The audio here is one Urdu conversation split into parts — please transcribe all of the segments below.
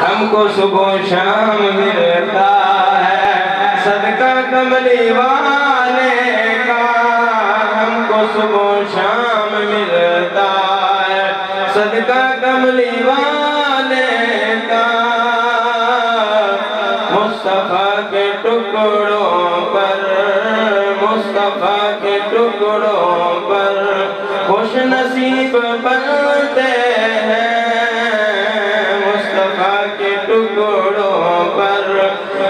ہم کو صبح شام ملتا ہے صدقہ کملی والے کا، ہم کو صبح شام ملتا ہے صدقہ کملی والے کا، مصطفیٰ کے ٹکڑوں پر، مصطفیٰ کے ٹکڑوں پر خوش نصیب بنتے ہیں، مصطفیٰ کے ٹکڑوں پر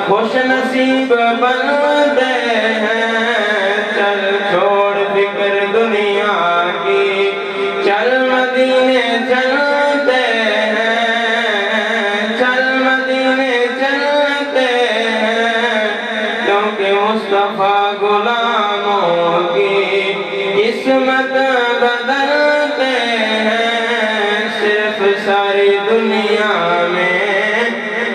خوش نصیب بنتے ہیں، چل چھوڑ فکر دنیا کی، چل مدینے چلتے ہیں، چل مدینے چلتے ہیں، کیونکہ مصطفیٰ غلاموں کی قسمت بدلتے ہیں، صرف ساری دنیا میں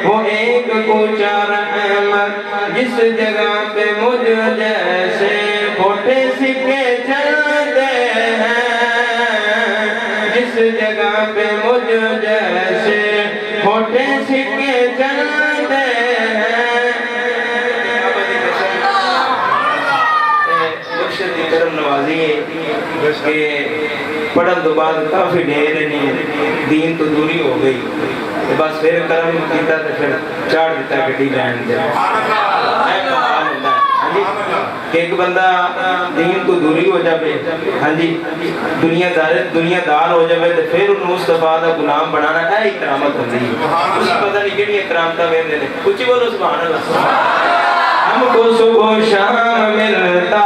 وہ ایک کوچہ رحمت، جس جگہ پہ مجھ جیسے کھوٹے سکے چلتے ہیں، جس جگہ پہ مجھ جیسے کھوٹے سکے چلتے ہیں۔ مرشد کی کرم نوازی ہے کہ پڑھن تو بعد کافی ڈھیر نہیں، دین تو دوری ہو گئی، بس پھر کرم کیتا تو پھر چاڑ دیتا گڈی لین دے، کہ ایک بندہ دین تو دوری ہو جائے، ہاں جی دنیا دار ہو جائے تو پھر انہوں مصطفیٰ دا غلام بنانا ہے اکرامت ہوتی ہے، اسی پتہ نہیں کہ اکرامتہ ویندے نے، کچھ بولو سبحان اللہ۔ ہم کو صبح شام ملتا